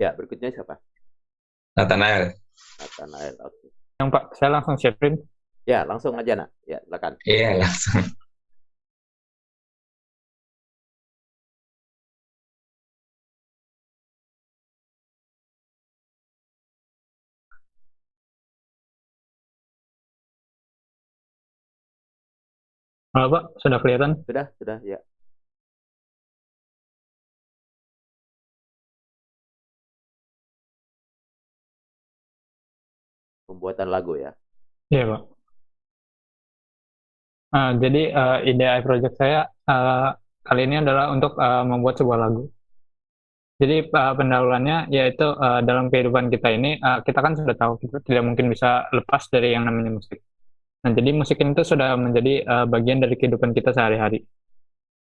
Ya, berikutnya siapa? Nathanael. Nathanael. Oke. Yang Pak, saya langsung sharing. Ya, langsung aja, Nak. Ya, silakan. Iya, langsung. Halo Pak, sudah kelihatan? Sudah, ya. Pembuatan lagu ya. Iya Pak. Jadi ide iProject saya kali ini adalah untuk membuat sebuah lagu. Jadi pendahuluannya yaitu dalam kehidupan kita ini, kita kan sudah tahu kita tidak mungkin bisa lepas dari yang namanya musik. Nah, jadi musik ini tuh sudah menjadi bagian dari kehidupan kita sehari-hari.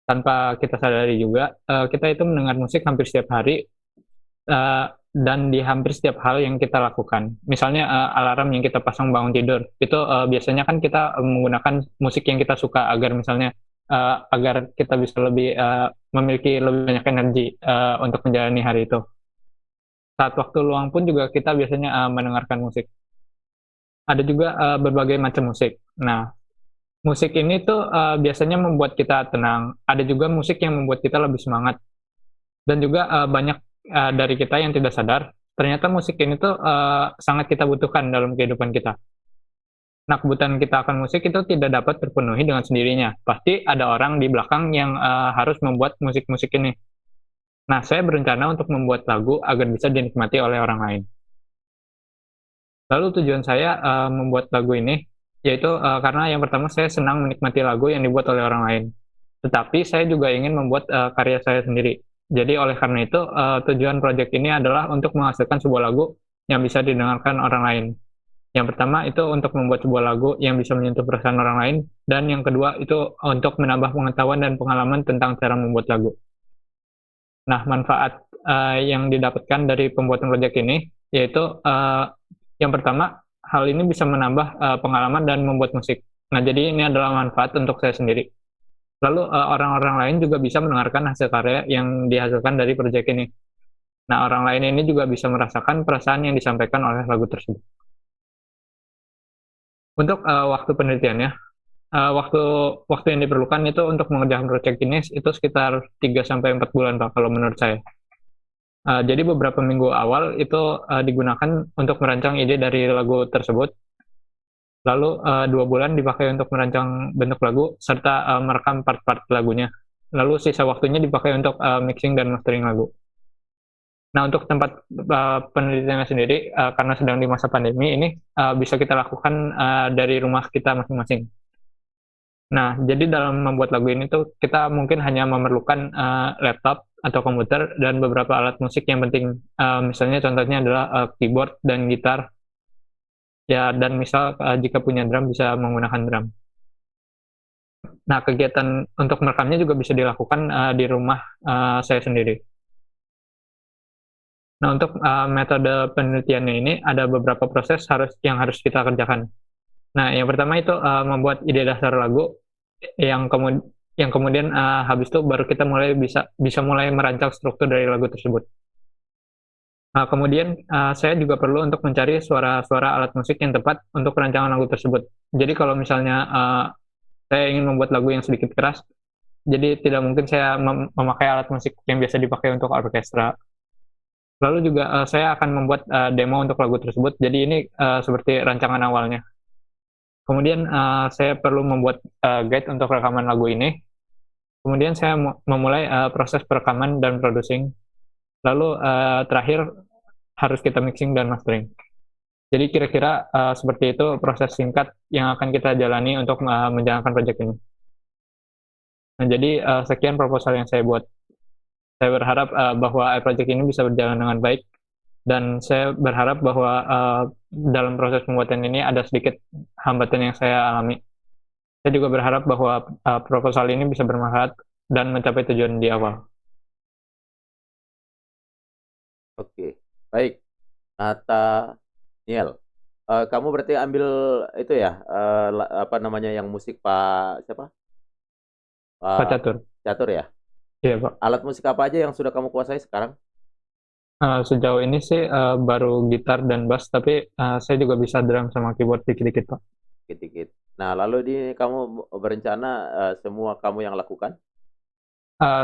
Tanpa kita sadari juga, kita itu mendengar musik hampir setiap hari, dan di hampir setiap hal yang kita lakukan. Misalnya alarm yang kita pasang bangun tidur, itu biasanya kan kita menggunakan musik yang kita suka agar misalnya agar kita bisa lebih memiliki lebih banyak energi untuk menjalani hari itu. Saat waktu luang pun juga kita biasanya mendengarkan musik. Ada juga berbagai macam musik. Nah, musik ini tuh biasanya membuat kita tenang. Ada juga musik yang membuat kita lebih semangat. Dan juga banyak dari kita yang tidak sadar, ternyata musik ini tuh sangat kita butuhkan dalam kehidupan kita. Nah, kebutuhan kita akan musik itu tidak dapat terpenuhi dengan sendirinya. Pasti ada orang di belakang yang harus membuat musik-musik ini. Nah, saya berencana untuk membuat lagu agar bisa dinikmati oleh orang lain. Lalu tujuan saya membuat lagu ini, yaitu karena yang pertama saya senang menikmati lagu yang dibuat oleh orang lain. Tetapi saya juga ingin membuat karya saya sendiri. Jadi oleh karena itu tujuan proyek ini adalah untuk menghasilkan sebuah lagu yang bisa didengarkan orang lain. Yang pertama itu untuk membuat sebuah lagu yang bisa menyentuh perasaan orang lain, dan yang kedua itu untuk menambah pengetahuan dan pengalaman tentang cara membuat lagu. Nah, manfaat yang didapatkan dari pembuatan proyek ini yaitu yang pertama, hal ini bisa menambah pengalaman dan membuat musik. Nah, jadi ini adalah manfaat untuk saya sendiri. Lalu orang-orang lain juga bisa mendengarkan hasil karya yang dihasilkan dari proyek ini. Nah, orang lain ini juga bisa merasakan perasaan yang disampaikan oleh lagu tersebut. Untuk waktu penelitiannya, waktu waktu yang diperlukan itu untuk mengerjakan proyek ini itu sekitar 3 sampai 4 bulan Pak, kalau menurut saya. Jadi beberapa minggu awal itu digunakan untuk merancang ide dari lagu tersebut. Lalu 2 bulan dipakai untuk merancang bentuk lagu serta merekam part-part lagunya. Lalu sisa waktunya dipakai untuk mixing dan mastering lagu. Nah, untuk tempat penelitiannya sendiri, karena sedang di masa pandemi ini, bisa kita lakukan dari rumah kita masing-masing. Nah, jadi dalam membuat lagu ini tuh kita mungkin hanya memerlukan laptop atau komputer dan beberapa alat musik yang penting. Misalnya contohnya adalah keyboard dan gitar. Ya, dan misal jika punya drum bisa menggunakan drum. Nah, kegiatan untuk merekamnya juga bisa dilakukan di rumah saya sendiri. Nah, untuk metode penelitiannya ini ada beberapa proses yang harus kita kerjakan. Nah, yang pertama itu membuat ide dasar lagu yang kemudian habis itu baru kita bisa mulai merancang struktur dari lagu tersebut. Kemudian saya juga perlu untuk mencari suara-suara alat musik yang tepat untuk perancangan lagu tersebut. Jadi kalau misalnya saya ingin membuat lagu yang sedikit keras, jadi tidak mungkin saya memakai alat musik yang biasa dipakai untuk orkestra. Lalu juga saya akan membuat demo untuk lagu tersebut. Jadi ini seperti rancangan awalnya. Kemudian saya perlu membuat guide untuk rekaman lagu ini. Kemudian saya memulai proses perekaman dan producing. Lalu terakhir harus kita mixing dan mastering. Jadi kira-kira seperti itu proses singkat yang akan kita jalani untuk menjalankan proyek ini. Nah, jadi sekian proposal yang saya buat. Saya berharap bahwa project ini bisa berjalan dengan baik, dan saya berharap bahwa dalam proses pembuatan ini ada sedikit hambatan yang saya alami. Saya juga berharap bahwa proposal ini bisa bermanfaat dan mencapai tujuan di awal. Oke, baik. Nathaniel, kamu berarti ambil itu ya, apa namanya yang musik Pak siapa? Pak Pak Catur. Catur ya. Iya, Pak. Alat musik apa aja yang sudah kamu kuasai sekarang? Sejauh ini sih baru gitar dan bass, tapi saya juga bisa drum sama keyboard dikit-dikit, Pak. Dikit-dikit. Nah, lalu ini kamu berencana semua kamu yang lakukan?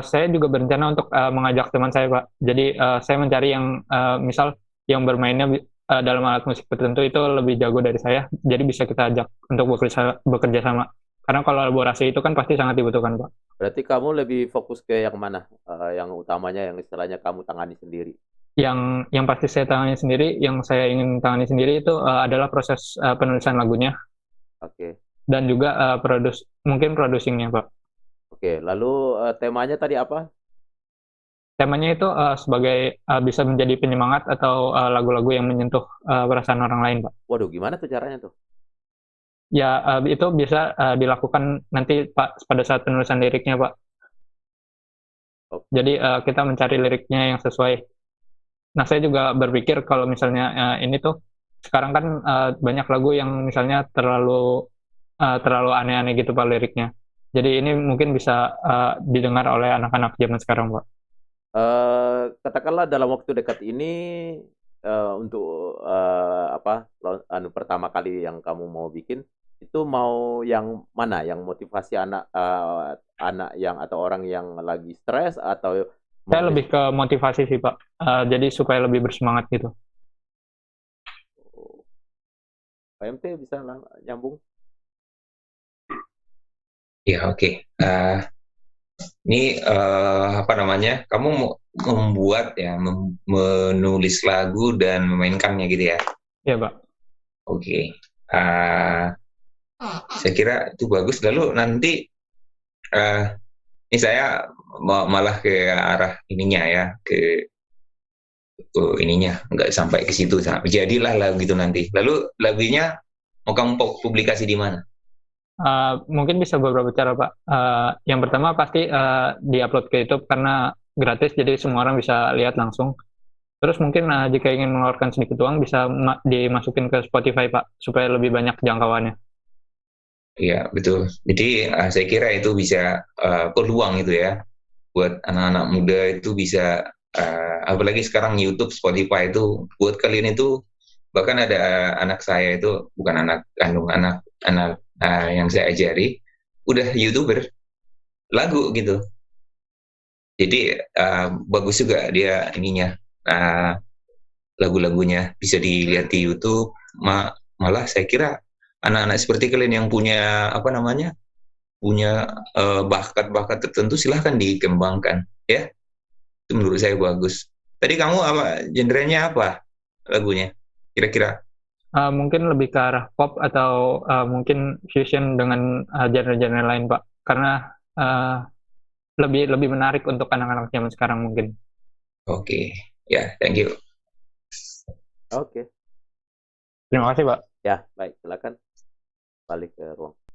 Saya juga berencana untuk mengajak teman saya, Pak. Jadi saya mencari yang misal yang bermainnya dalam alat musik tertentu itu lebih jago dari saya, jadi bisa kita ajak untuk bekerja sama. Karena kolaborasi itu kan pasti sangat dibutuhkan, Pak. Berarti kamu lebih fokus ke yang mana? Yang utamanya yang istilahnya kamu tangani sendiri. Yang pasti saya tangani sendiri, yang saya ingin tangani sendiri itu adalah proses penulisan lagunya Oke. dan juga mungkin producingnya, Pak. Oke, lalu temanya tadi apa? Temanya itu sebagai bisa menjadi penyemangat atau lagu-lagu yang menyentuh perasaan orang lain, Pak. Waduh, gimana tuh caranya tuh? Ya, itu bisa dilakukan nanti Pak pada saat penulisan liriknya, Pak. Oh, Jadi kita mencari liriknya yang sesuai. Nah, saya juga berpikir kalau misalnya ini tuh sekarang kan banyak lagu yang misalnya terlalu aneh-aneh gitu Pak liriknya. Jadi ini mungkin bisa didengar oleh anak-anak zaman sekarang, Pak. katakanlah dalam waktu dekat ini untuk apa pertama kali yang kamu mau bikin itu mau yang mana? Yang motivasi anak yang atau orang yang lagi stres atau Saya mau lebih ke motivasi sih, Pak. Jadi supaya lebih bersemangat gitu. PMT bisa nyambung? Ya, oke. Ini apa namanya? Kamu membuat ya, menulis lagu dan memainkannya gitu ya. Iya, Pak. Oke. Saya kira itu bagus. Lalu nanti ini saya malah ke arah ininya ya, ke ininya nggak sampai ke situ. Jadilah lagu itu nanti. Lalu lagunya mau kamu publikasi di mana? Mungkin bisa beberapa cara, Pak. Yang pertama pasti di-upload ke YouTube karena gratis, jadi semua orang bisa lihat langsung. Terus mungkin jika ingin mengeluarkan sedikit uang bisa dimasukin ke Spotify, Pak, supaya lebih banyak jangkauannya. Iya, betul. Jadi saya kira itu bisa peluang itu ya buat anak-anak muda itu bisa apalagi sekarang YouTube, Spotify itu buat kalian itu bahkan ada anak saya itu bukan anak kandung anak yang saya ajari udah YouTuber lagu gitu. Jadi bagus juga dia ininya lagu-lagunya bisa dilihat di YouTube. Malah saya kira anak-anak seperti kalian yang punya apa namanya punya bakat-bakat tertentu silahkan dikembangkan ya. Itu menurut saya bagus. Tadi kamu apa genrenya apa lagunya kira-kira? Mungkin lebih ke arah pop atau mungkin fusion dengan genre-genre lain, Pak. Karena lebih menarik untuk anak-anak zaman sekarang mungkin. Oke, ya, thank you. Oke. Terima kasih, Pak. Ya, baik, silakan balik ke ruang.